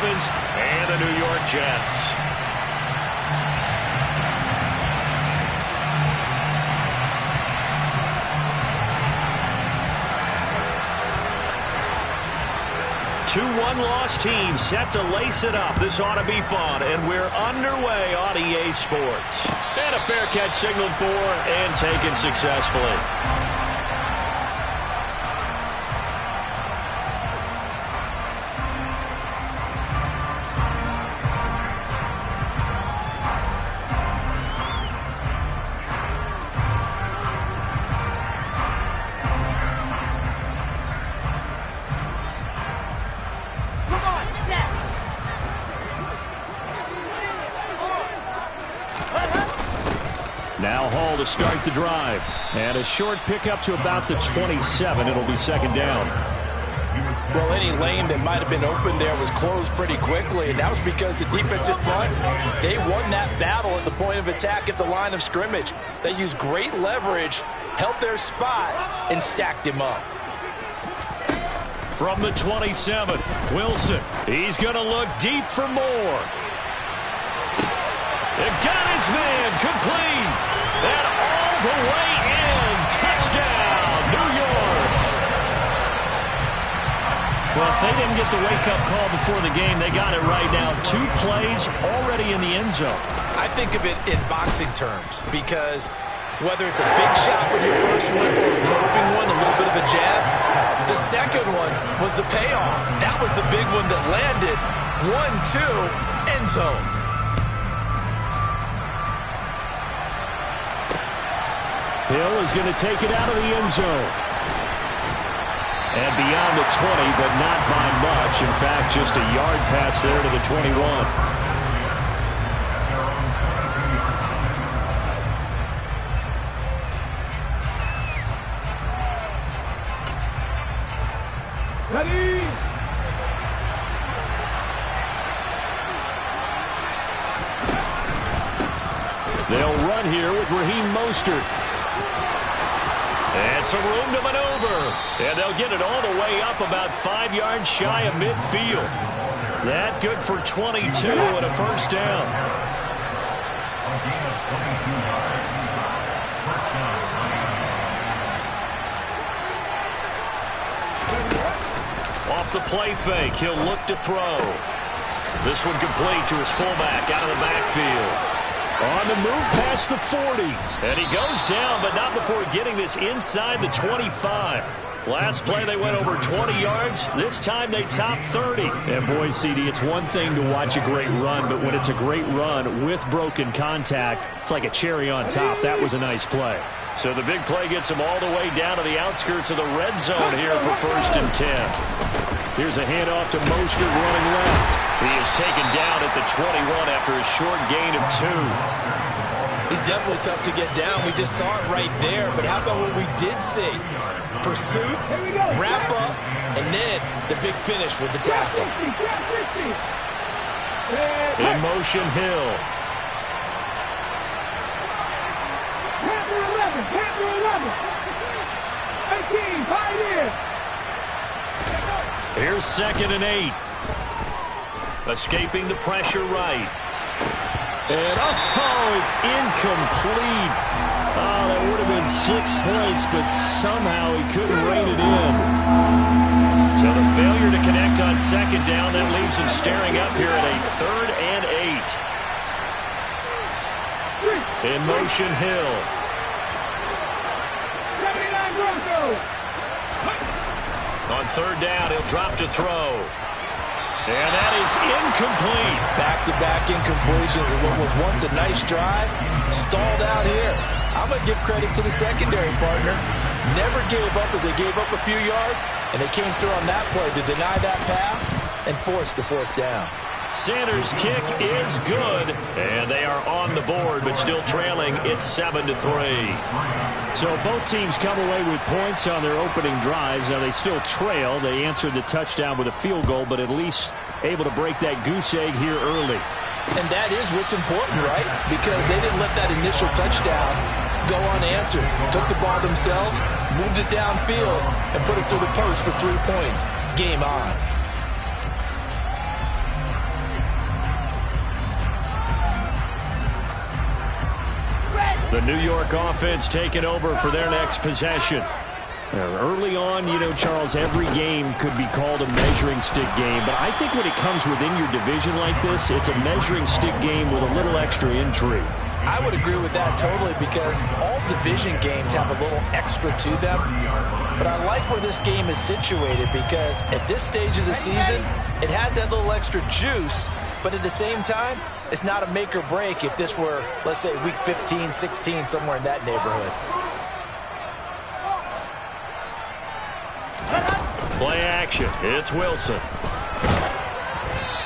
Dolphins and the New York Jets. Two one-loss teams set to lace it up. This ought to be fun, and we're underway on EA Sports. And a fair catch signaled for and taken successfully. Now Hall to start the drive. And a short pickup to about the 27. It'll be second down. Well, any lane that might have been open there was closed pretty quickly, and that was because the defensive front, they won that battle at the point of attack at the line of scrimmage. They used great leverage, held their spot, and stacked him up. From the 27, Wilson. He's going to look deep for more. It got his man complete. And all the way in. Touchdown, New York. Well, if they didn't get the wake-up call before the game, they got it right now. 2 plays already in the end zone. I think of it in boxing terms because whether it's a big shot with your first one or a probing one, a little bit of a jab, the second one was the payoff. That was the big one that landed. 1-2, end zone. Hill is going to take it out of the end zone. And beyond the 20, but not by much. In fact, just a yard pass there to the 21. Ready? They'll run here with Raheem Mostert. And some room to maneuver. And they'll get it all the way up about 5 yards shy of midfield. That good for 22 and a first down. Off the play fake, he'll look to throw. This one complete to his fullback out of the backfield. On the move past the 40. And he goes down, but not before getting this inside the 25. Last play, they went over 20 yards. This time, they topped 30. And boy, CD, it's one thing to watch a great run, but when it's a great run with broken contact, it's like a cherry on top. That was a nice play. So the big play gets him all the way down to the outskirts of the red zone here for 1st and 10. Here's a handoff to Mostert running left. He is taken down at the 21 after a short gain of 2. He's definitely tough to get down. We just saw it right there. But how about what we did see? Pursuit, wrap up, and then the big finish with the tackle. In motion, Hill. Panther 11. 18, pioneer. Here's 2nd and 8. Escaping the pressure right. And it's incomplete. Oh, that would have been 6 points, but somehow he couldn't rein it in. So the failure to connect on 2nd down, that leaves him staring up here at a 3rd and 8. In motion, Hill. 79 Broncos. On 3rd down, he'll drop to throw. And that is incomplete. Back-to-back incompletions of what was once a nice drive. Stalled out here. I'm going to give credit to the secondary partner. Never gave up as they gave up a few yards, and they came through on that play to deny that pass and force the 4th down. Sanders' kick is good, and they are on the board, but still trailing. It's 7-3. So both teams come away with points on their opening drives. Now they still trail. They answered the touchdown with a field goal, but at least able to break that goose egg here early. And that is what's important, right? Because they didn't let that initial touchdown go unanswered. Took the ball themselves, moved it downfield, and put it through the post for 3 points. Game on. The New York offense taking over for their next possession. Early on, you know, Charles, every game could be called a measuring stick game. But I think when it comes within your division like this, it's a measuring stick game with a little extra intrigue. I would agree with that totally, because all division games have a little extra to them. But I like where this game is situated, because at this stage of the season, it has that little extra juice. But at the same time, it's not a make or break if this were, let's say, week 15, 16, somewhere in that neighborhood. Play action. It's Wilson.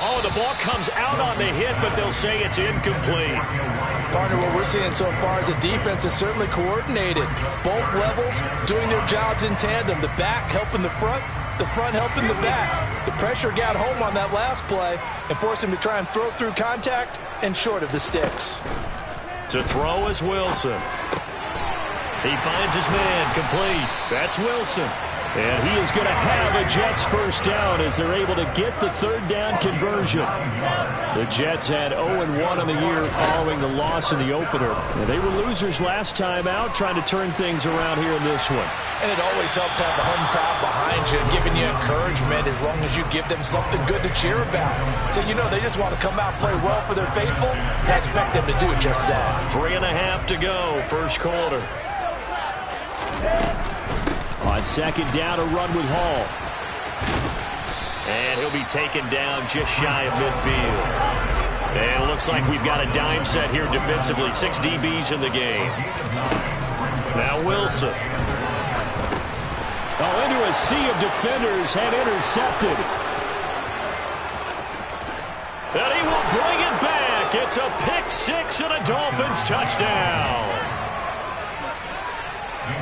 Oh, the ball comes out on the hit, but they'll say it's incomplete. Partner, what we're seeing so far is a defense is certainly coordinated. Both levels doing their jobs in tandem. The back helping the front helping the back. The pressure got home on that last play and forced him to try and throw through contact and short of the sticks. To throw is Wilson. He finds his man, complete. That's Wilson. And he is going to have a Jets first down as they're able to get the third down conversion. The Jets had 0-1 on the year following the loss in the opener. And they were losers last time out, trying to turn things around here in this one. And it always helps to have the home crowd behind you, giving you encouragement as long as you give them something good to cheer about. So, you know, they just want to come out and play well for their faithful. I expect them to do just that. 3.5 to go, first quarter. On second down, a run with Hall. And he'll be taken down just shy of midfield. And it looks like we've got a dime set here defensively. 6 DBs in the game. Now Wilson. Oh, into a sea of defenders and intercepted. And he will bring it back. It's a pick six and a Dolphins touchdown.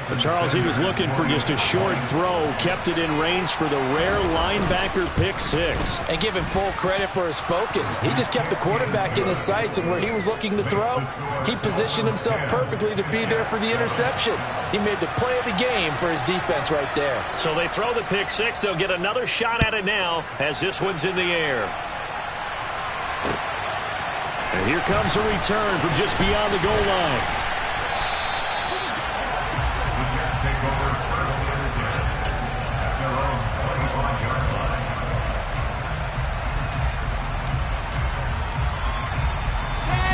But Charles, he was looking for just a short throw, kept it in range for the rare linebacker pick six. And give him full credit for his focus. He just kept the quarterback in his sights, and where he was looking to throw, he positioned himself perfectly to be there for the interception. He made the play of the game for his defense right there. So they throw the pick six. They'll get another shot at it now as this one's in the air. And here comes a return from just beyond the goal line.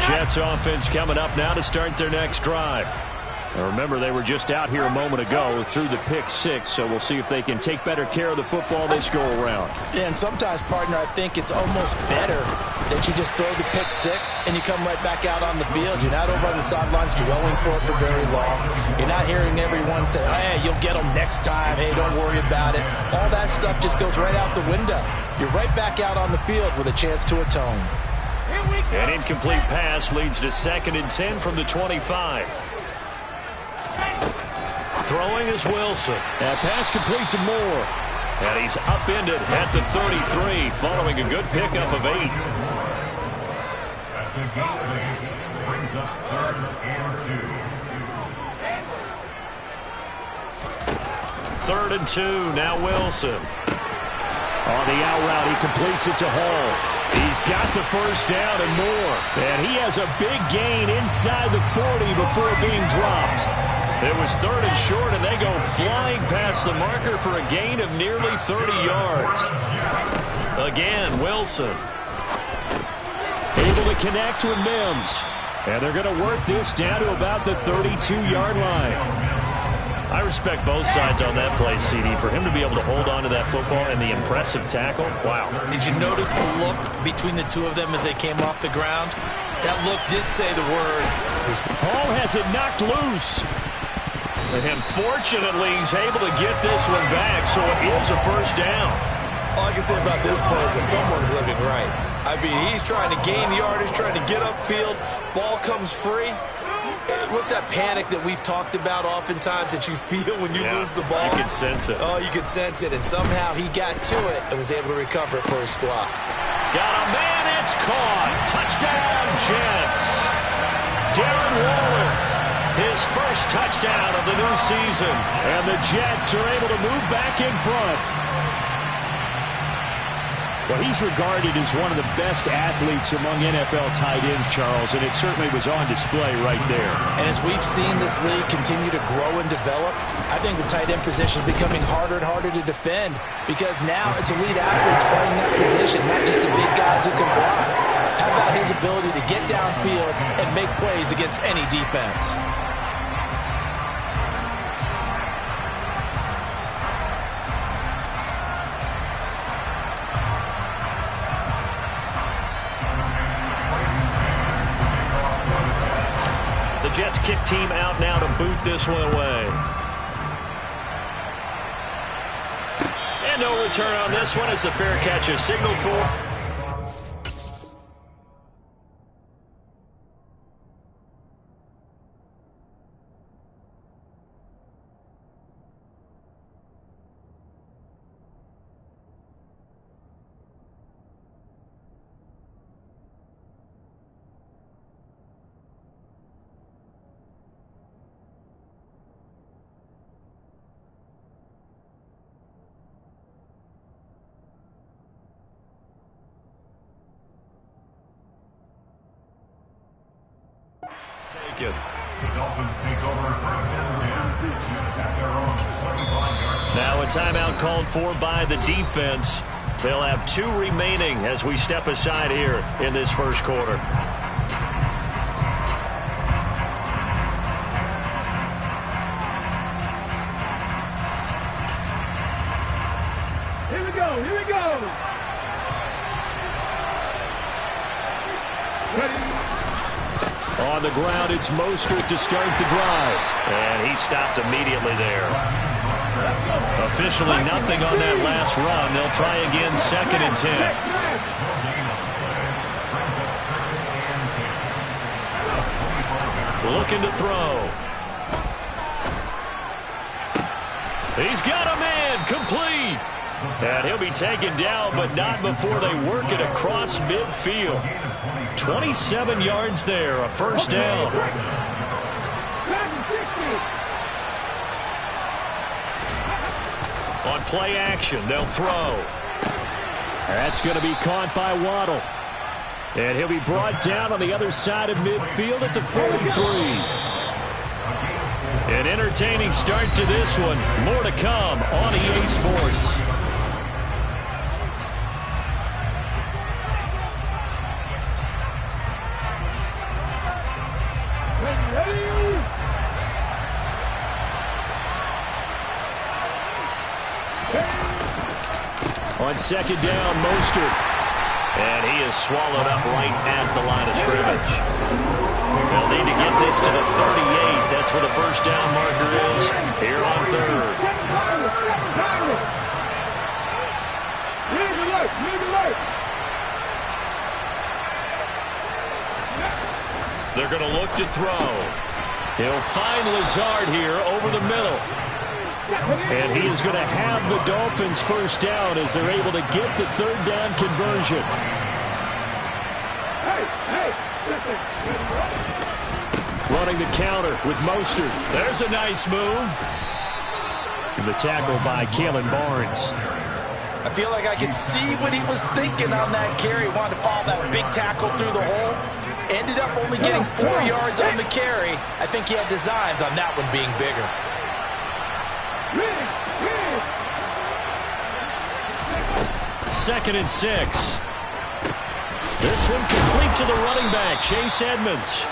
Jets offense coming up now to start their next drive. Now remember, they were just out here a moment ago through the pick six, so we'll see if they can take better care of the football this go around. Yeah, and sometimes, partner, I think it's almost better that you just throw the pick six and you come right back out on the field. You're not over on the sidelines dwelling for it for very long. You're not hearing everyone say, hey, you'll get them next time. Hey, don't worry about it. All that stuff just goes right out the window. You're right back out on the field with a chance to atone. An incomplete pass leads to 2nd and 10 from the 25. Throwing is Wilson. That pass complete to Moore. And he's upended at the 33 following a good pickup of 8. Brings up 3rd and 2. 3rd and 2, now Wilson. On the out route, he completes it to Hall. He's got the first down and more. And he has a big gain inside the 40 before being dropped. It was 3rd and short, and they go flying past the marker for a gain of nearly 30 yards. Again, Wilson. Able to connect with Mims. And they're going to work this down to about the 32-yard line. I respect both sides on that play, CD. For him to be able to hold on to that football and the impressive tackle, wow. Did you notice the look between the two of them as they came off the ground? That look did say the word. Hall has it knocked loose. And fortunately, he's able to get this one back, so it is a first down. All I can say about this play is that someone's living right. I mean, he's trying to gain yardage, trying to get upfield. Ball comes free. What's that panic that we've talked about oftentimes that you feel when you lose the ball? You can sense it. Oh, you can sense it. And somehow he got to it and was able to recover it for his squad. Got a man, it's caught. Touchdown, Jets. Darren Waller, his first touchdown of the new season. And the Jets are able to move back in front. Well, he's regarded as one of the best athletes among NFL tight ends, Charles, and it certainly was on display right there. And as we've seen this league continue to grow and develop, I think the tight end position is becoming harder and harder to defend because now it's elite athletes playing that position, not just the big guys who can block. How about his ability to get downfield and make plays against any defense? Jets kick team out now to boot this one away. And no return on this one as the fair catch is signaled for. The Dolphins take over first and 10 at their own 25-yard. Now a timeout called for by the defense. They'll have 2 remaining as we step aside here in this first quarter. Here we go, here we go. Ready. On the ground, it's Mostert to start the drive. And he stopped immediately there. Officially nothing on that last run. They'll try again, 2nd and 10. Looking to throw. He's got a man, complete. And he'll be taken down, but not before they work it across midfield. 27 yards there, a first down. On play action, they'll throw. That's going to be caught by Waddle. And he'll be brought down on the other side of midfield at the 43. An entertaining start to this one. More to come on EA Sports. On 2nd down, Mostert. And he is swallowed up right at the line of scrimmage. They'll need to get this to the 38. That's where the first down marker is here on 3rd. They're going to look to throw. He'll find Lazard here over the middle. And he is going to have the Dolphins first down as they're able to get the 3rd down conversion. Running the counter with Mostert. There's a nice move. And the tackle by Kalen Barnes. I feel like I can see what he was thinking on that carry. Wanted to follow that big tackle through the hole. Ended up only getting 4 yards on the carry. I think he had designs on that one being bigger. 2nd and 6. This one complete to the running back, Chase Edmonds.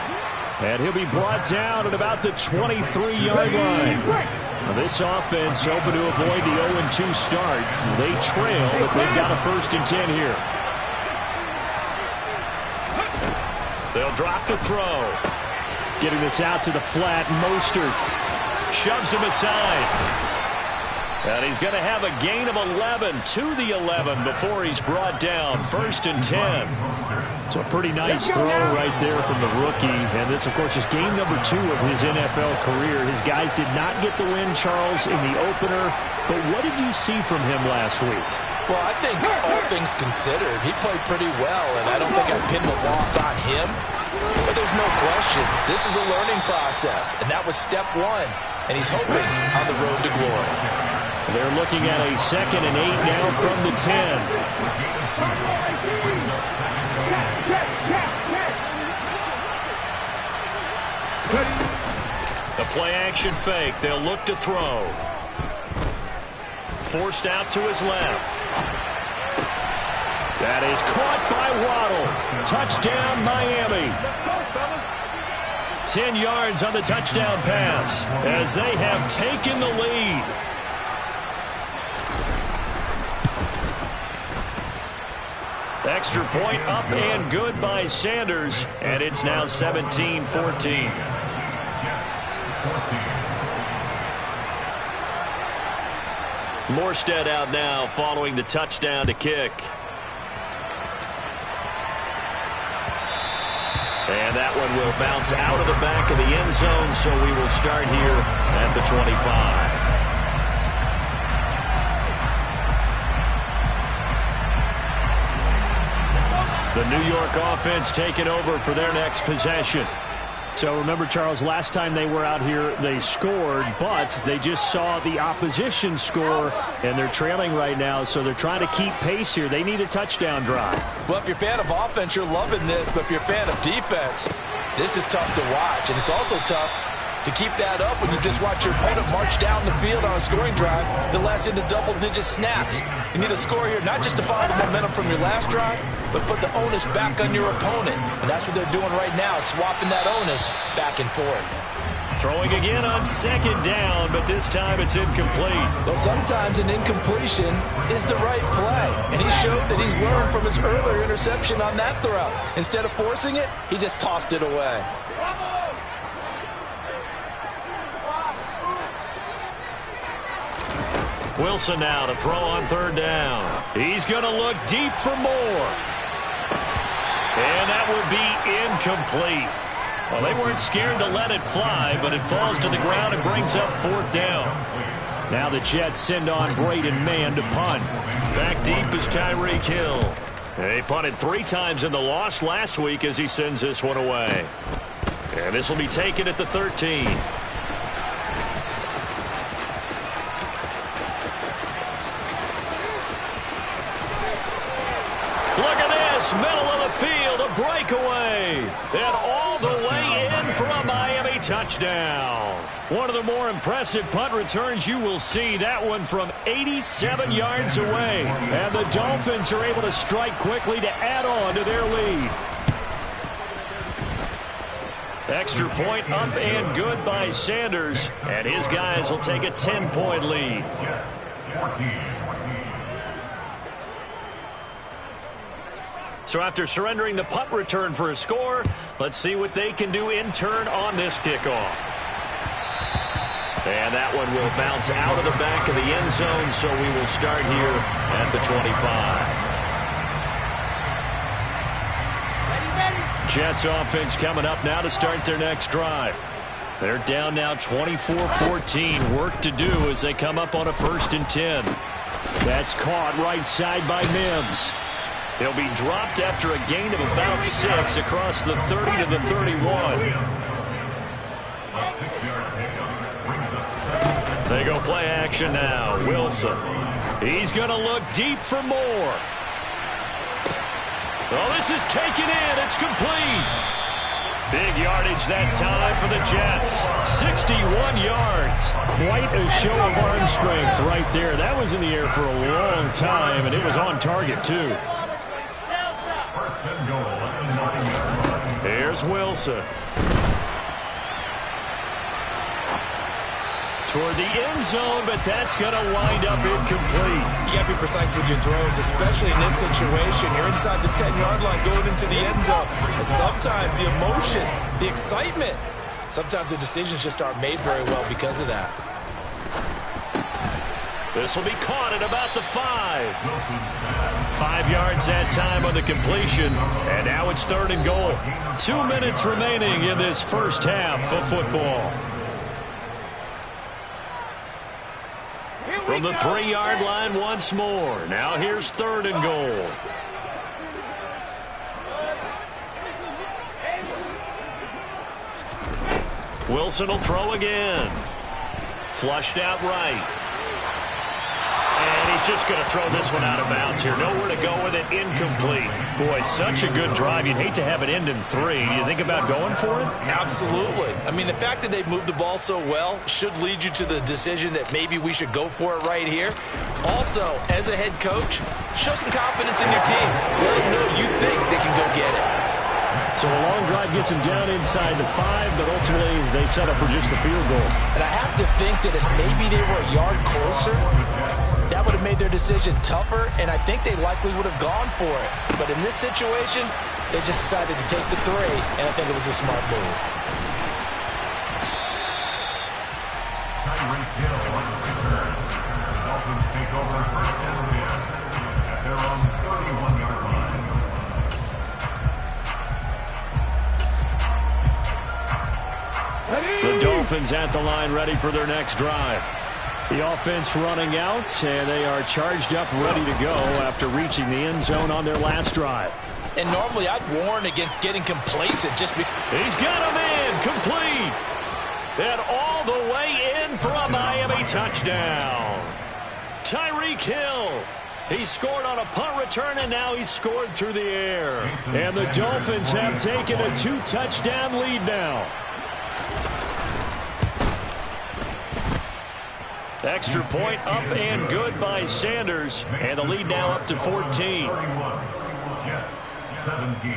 And he'll be brought down at about the 23-yard line. Now this offense hoping to avoid the 0-2 start. They trail, but they've got a 1st and 10 here. They'll drop the throw. Getting this out to the flat, Mostert shoves him aside. And he's going to have a gain of 11 to the 11 before he's brought down. 1st and 10. It's a pretty nice throw right there from the rookie. And this, of course, is game number 2 of his NFL career. His guys did not get the win, Charles, in the opener. But what did you see from him last week? Well, I think all things considered, he played pretty well, and I don't think I pinned the loss on him. But there's no question, this is a learning process, and that was step 1. And he's hoping on the road to glory. They're looking at a 2nd and 8 now from the 10. play action fake. They'll look to throw. Forced out to his left. That is caught by Waddle. Touchdown, Miami. 10 yards on the touchdown pass as they have taken the lead. Extra point up and good by Sanders, and it's now 17-14. Morstead out now following the touchdown to kick. And that one will bounce out of the back of the end zone, so we will start here at the 25. The New York offense taking over for their next possession. So remember, Charles, last time they were out here, they scored, but they just saw the opposition score, and they're trailing right now, so they're trying to keep pace here. They need a touchdown drive. Well, if you're a fan of offense, you're loving this, but if you're a fan of defense, this is tough to watch, and it's also tough to keep that up when you just watch your opponent march down the field on a scoring drive that lasts into double-digit snaps. You need a score here, not just to follow the momentum from your last drive, but put the onus back on your opponent. And that's what they're doing right now, swapping that onus back and forth. Throwing again on second down, but this time it's incomplete. Well, sometimes an incompletion is the right play. And he showed that he's learned from his earlier interception on that throw. Instead of forcing it, he just tossed it away. Wilson now to throw on third down. He's going to look deep for more. And that will be incomplete. Well, they weren't scared to let it fly, but it falls to the ground and brings up fourth down. Now the Jets send on Braden Mann to punt. Back deep is Tyreek Hill. They punted 3 times in the loss last week as he sends this one away. And this will be taken at the 13. Middle of the field, a breakaway, and all the way in for a Miami touchdown. One of the more impressive punt returns you will see. That one from 87 yards away. And the Dolphins are able to strike quickly to add on to their lead. Extra point up and good by Sanders, and his guys will take a 10-point lead. So after surrendering the punt return for a score, let's see what they can do in turn on this kickoff. And that one will bounce out of the back of the end zone, so we will start here at the 25. Jets offense coming up now to start their next drive. They're down now 24-14. Work to do as they come up on a 1st and 10. That's caught right side by Mims. He'll be dropped after a gain of about 6 across the 30 to the 31. They go play action now. Wilson. He's going to look deep for more. Oh, this is taken in. It's complete. Big yardage that time for the Jets. 61 yards. Quite a show of arm strength right there. That was in the air for a long time, and it was on target, too. Here's Wilson. Toward the end zone, but that's going to wind up incomplete. You got to be precise with your throws, especially in this situation. You're inside the 10-yard line going into the end zone. But sometimes the emotion, the excitement, sometimes the decisions just aren't made very well because of that. This will be caught at about the 5. 5 yards that time on the completion. And now it's 3rd and goal. 2 minutes remaining in this first half of football. From the 3-yard line once more. Now here's 3rd and goal. Wilson will throw again. Flushed out right. And he He's just going to throw this one out of bounds here. Nowhere to go with it. Incomplete. Boy, such a good drive. You'd hate to have it end in 3. Do you think about going for it? Absolutely. I mean, the fact that they've moved the ball so well should lead you to the decision that maybe we should go for it right here. Also, as a head coach, show some confidence in your team. Let them know you think they can go get it. So a long drive gets him down inside the 5, but ultimately they settle for just the field goal. And I have to think that if maybe they were a yard closer, that would have made their decision tougher, and I think they likely would have gone for it. But in this situation, they just decided to take the 3, and I think it was a smart move. Tyreek Hill on the return. The Dolphins take over first and 10 at their own 31-yard line. The Dolphins at the line ready for their next drive. The offense running out, and they are charged up ready to go after reaching the end zone on their last drive. And normally I'd warn against getting complacent just because. He's got him in. Complete. And all the way in for a Miami touchdown. Tyreek Hill. He scored on a punt return, and now he's scored through the air. And the Dolphins have taken a 2-touchdown lead now. Extra point up and good by Sanders. And the lead now up to 14. 31. Jets 17.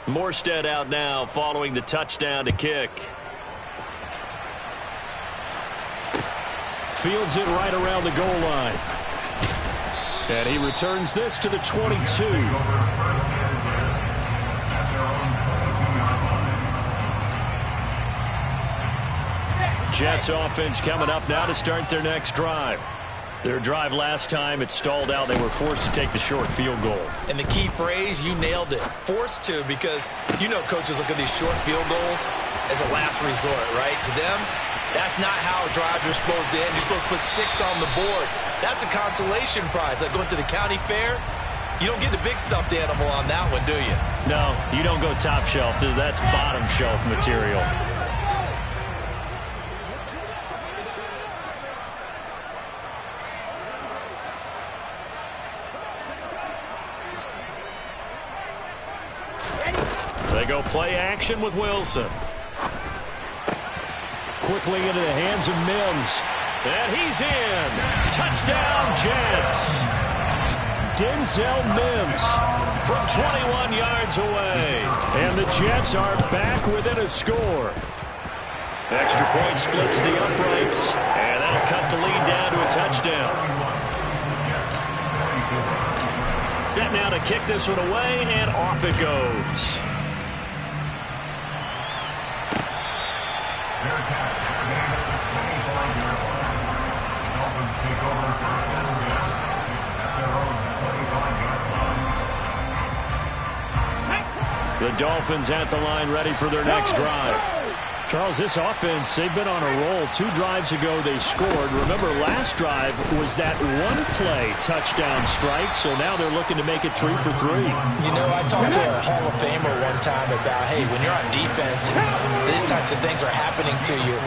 Morstead out now following the touchdown to kick. Fields it right around the goal line. And he returns this to the 22. Jets offense coming up now to start their next drive. Their drive last time, it stalled out. They were forced to take the short field goal. And the key phrase, you nailed it. Forced to, because you know coaches look at these short field goals as a last resort, right? To them, that's not how drives are supposed to end. You're supposed to put 6 on the board. That's a consolation prize. Like going to the county fair, you don't get the big stuffed animal on that one, do you? No, you don't go top shelf. That's bottom shelf material. They go play action with Wilson. Quickly into the hands of Mims. And he's in. Touchdown, Jets. Denzel Mims from 21 yards away. And the Jets are back within a score. Extra point splits the uprights. And that'll cut the lead down to a touchdown. Set now to kick this one away, and off it goes. The Dolphins at the line ready for their next drive. Charles, this offense, they've been on a roll. 2 drives ago they scored. Remember, last drive was that one-play touchdown strike, so now they're looking to make it 3 for 3. You know, I talked to a Hall of Famer one time about, hey, when you're on defense and these types of things are happening to you,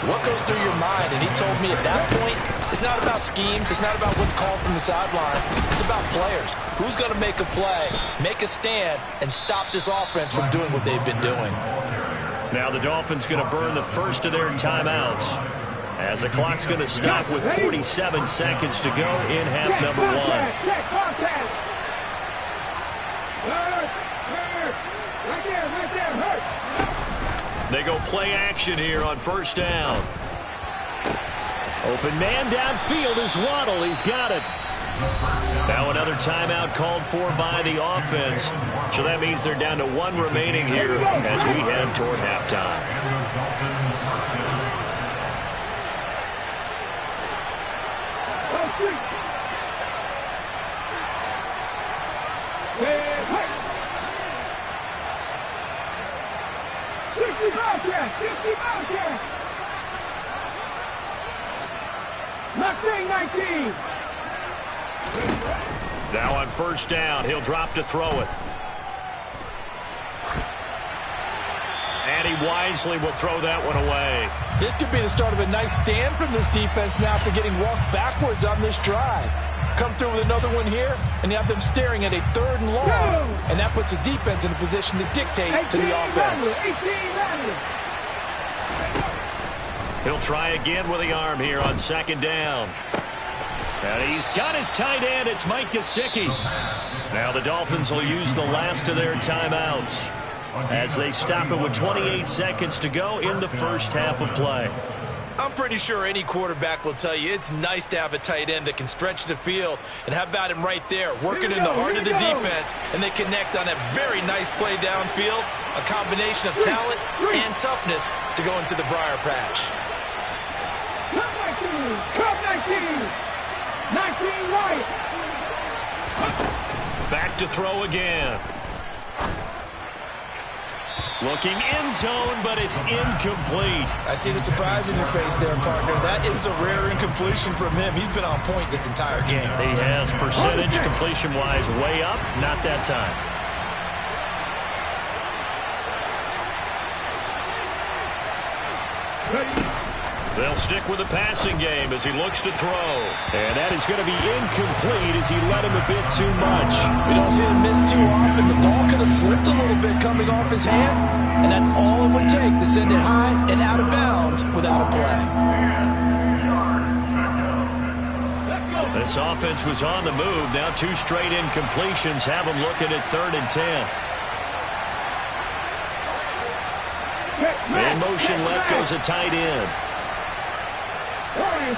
what goes through your mind? And he told me at that point, it's not about schemes. It's not about what's called from the sideline. It's about players. Who's going to make a play, make a stand, and stop this offense from doing what they've been doing? Now the Dolphins going to burn the first of their timeouts as the clock's going to stop with 47 seconds to go in half number 1. They go play action here on first down. Open man downfield is Waddle. He's got it. Now another timeout called for by the offense. So that means they're down to 1 remaining here as we head toward halftime. Now on first down, he'll drop to throw it. wisely will throw that one away. This could be the start of a nice stand from this defense now after getting walked backwards on this drive. Come through with another one here, and you have them staring at a 3rd and long, and that puts the defense in a position to dictate to the offense. He'll try again with the arm here on 2nd down. And he's got his tight end. It's Mike Gesicki. Now the Dolphins will use the last of their timeouts as they stop it with 28 seconds to go in the first half of play. I'm pretty sure any quarterback will tell you it's nice to have a tight end that can stretch the field. And how about him right there, working in the heart of the defense, and they connect on a very nice play downfield, a combination of talent and toughness to go into the briar patch. Cut 19. 19 right. Back to throw again. Looking end zone, but it's incomplete. I see the surprise in your face there, partner. That is a rare incompletion from him. He's been on point this entire game. He has percentage completion-wise way up. Not that time. They'll stick with the passing game as he looks to throw. And that is going to be incomplete as he let him a bit too much. We don't see him miss too often. The ball could have slipped a little bit coming off his hand, and that's all it would take to send it high and out of bounds without a play. This offense was on the move. Now 2 straight incompletions have them looking at 3rd and 10. In motion left goes a tight end. 17.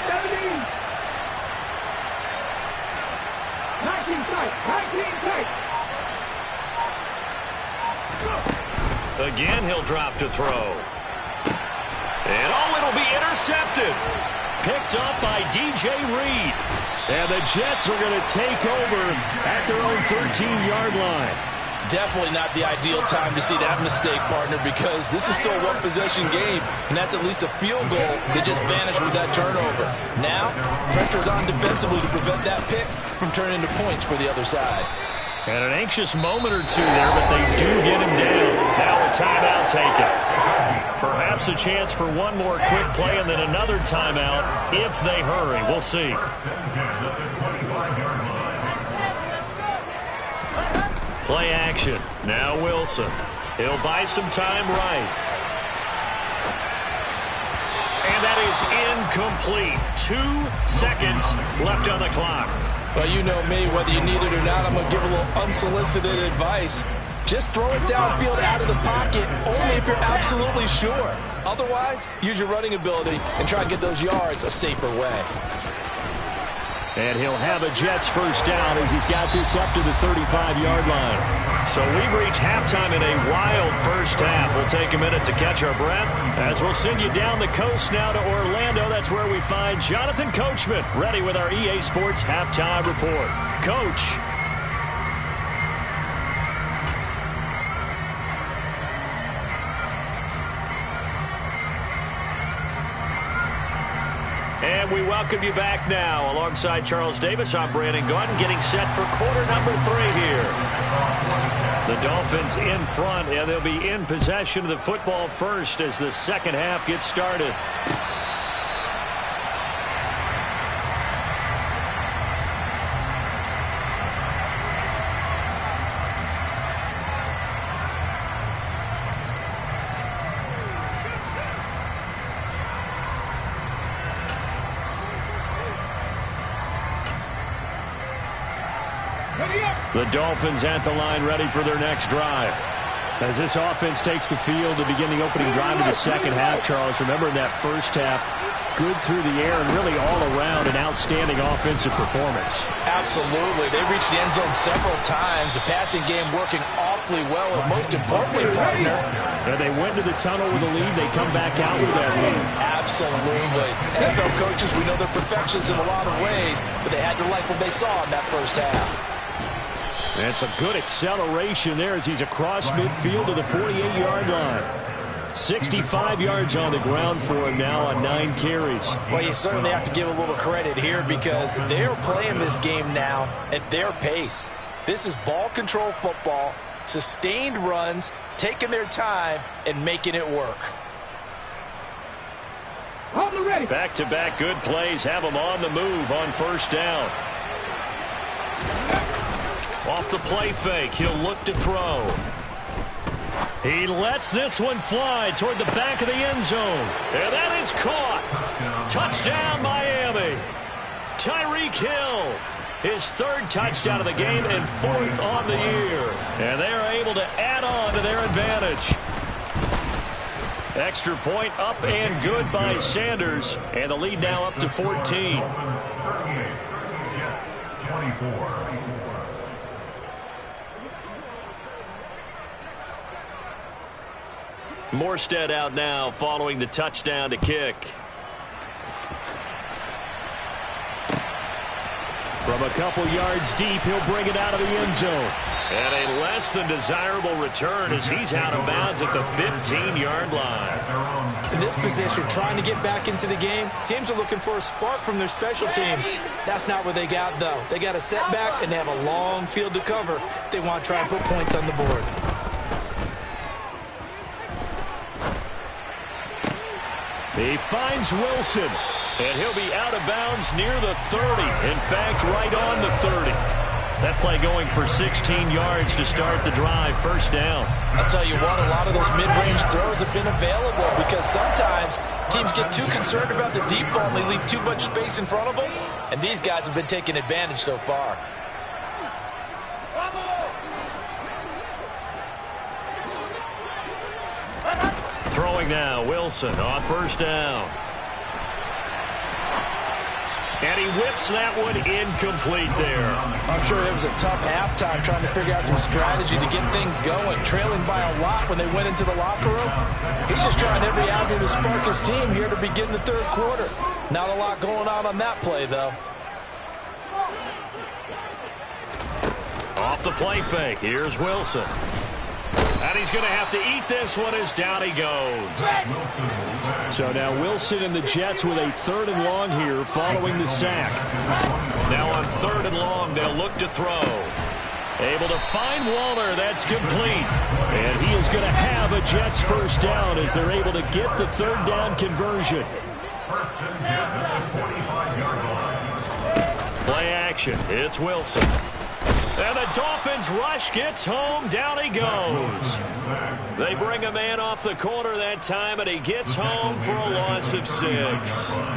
19 tight. 19 tight. Again, he'll drop to throw. And it'll be intercepted. Picked up by DJ Reed. And the Jets are going to take over at their own 13-yard line. Definitely not the ideal time to see that mistake, partner, because this is still a one-possession game, and that's at least a field goal that just vanished with that turnover. Now, pressure's on defensively to prevent that pick from turning into points for the other side. And an anxious moment or two there, but they do get him down. Now a timeout taken. Perhaps a chance for one more quick play and then another timeout if they hurry. We'll see. Play action. Now Wilson. He'll buy some time right. And that is incomplete. 2 seconds left on the clock. Well, you know me, whether you need it or not, I'm going to give a little unsolicited advice. Just throw it downfield out of the pocket, only if you're absolutely sure. Otherwise, use your running ability and try to get those yards a safer way. And he'll have a Jets first down as he's got this up to the 35-yard line. So we've reached halftime in a wild first half. We'll take a minute to catch our breath as we'll send you down the coast now to Orlando. That's where we find Jonathan Coachman ready with our EA Sports halftime report. Coach. And we welcome you back now. Alongside Charles Davis, I'm Brandon Gaudin, getting set for quarter number 3 here. The Dolphins in front, and they'll be in possession of the football first as the second half gets started. The Dolphins at the line ready for their next drive. As this offense takes the field to begin the opening drive of the second half, Charles, remember in that first half, good through the air and really all around an outstanding offensive performance. Absolutely. They reached the end zone several times. The passing game working awfully well, and most importantly, partner. And they went to the tunnel with a lead. They come back out with that lead. Absolutely. NFL coaches, we know they're perfectionists in a lot of ways, but they had to like what they saw in that first half. And some good acceleration there as he's across midfield to the 48-yard line. 65 yards on the ground for him now on 9 carries. Well, you certainly have to give a little credit here because they're playing this game now at their pace. This is ball control football, sustained runs, taking their time and making it work. On the ready. Back-to-back good plays have them on the move on first down. Off the play fake, he'll look to throw. He lets this one fly toward the back of the end zone. And that is caught. Touchdown, Miami. Tyreek Hill, his third touchdown of the game and fourth on the year. And they are able to add on to their advantage. Extra point up and good by Sanders. And the lead now up to 14. 38, Jets 24. Morstead out now following the touchdown to kick. From a couple yards deep, he'll bring it out of the end zone. And a less than desirable return as he's out of bounds at the 15-yard line. In this position, trying to get back into the game, teams are looking for a spark from their special teams. That's not what they got, though. They got a setback, and they have a long field to cover if they want to try and put points on the board. He finds Wilson, and he'll be out of bounds near the 30. In fact, right on the 30. That play going for 16 yards to start the drive, first down. I'll tell you what, a lot of those mid-range throws have been available because sometimes teams get too concerned about the deep ball and they leave too much space in front of them, and these guys have been taking advantage so far. Throwing now, Wilson on first down. And he whips that one incomplete there. I'm sure it was a tough halftime trying to figure out some strategy to get things going, trailing by a lot when they went into the locker room. He's just trying every avenue to spark his team here to begin the third quarter. Not a lot going on that play, though. Off the play fake, here's Wilson. And he's going to have to eat this one as down he goes. So now Wilson and the Jets with a third and long here following the sack. Now on third and long, they'll look to throw. Able to find Waller. That's complete. And he is going to have a Jets first down as they're able to get the third down conversion. Play action. It's Wilson. And the Dolphins rush gets home. Down he goes. They bring a man off the corner that time, and he gets home for a loss of 6.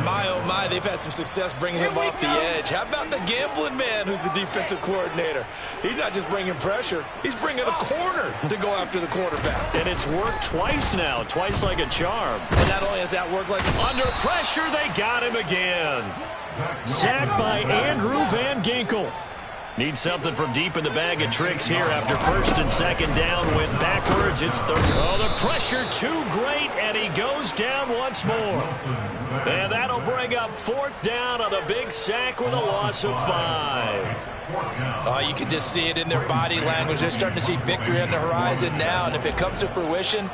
My, oh my, they've had some success bringing him off the edge. How about the gambling man who's the defensive coordinator? He's not just bringing pressure. He's bringing a corner to go after the quarterback. And it's worked twice now, twice like a charm. And not only has that worked like... Under pressure, they got him again. Sacked by Andrew Van Ginkel. Need something from deep in the bag of tricks here after first and second down. Went backwards. It's third. Oh, the pressure too great, and he goes down once more. And that'll bring up fourth down on the big sack with a loss of 5. Oh, you can just see it in their body language. They're starting to see victory on the horizon now, and if it comes to fruition,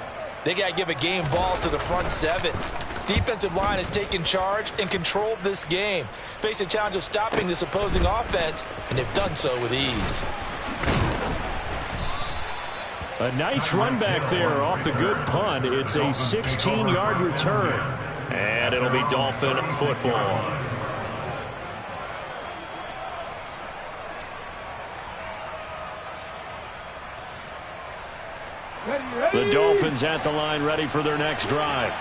they got to give a game ball to the front 7. Defensive line has taken charge and controlled this game. Face a challenge of stopping this opposing offense, and they've done so with ease. A nice run back there off the good punt. It's a 16-yard return, and it'll be Dolphin football. The Dolphins at the line, ready for their next drive.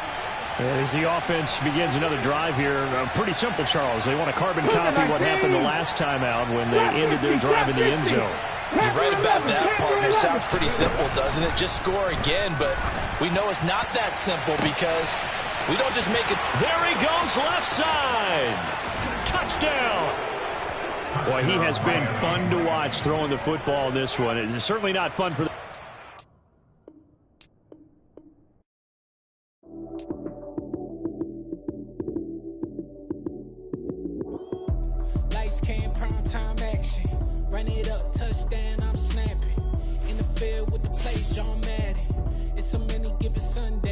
As the offense begins another drive here, pretty simple, Charles. They want to carbon copy what happened the last time out when they ended their drive in the end zone. You're right about that, partner. It sounds pretty simple, doesn't it? Just score again, but we know it's not that simple because we don't just make it. There he goes, left side. Touchdown. Boy, he has been fun to watch throwing the football in this one. It's certainly not fun for the... Run it up, touchdown, I'm snapping. In the field with the play, John Madden. It's so many given Sunday.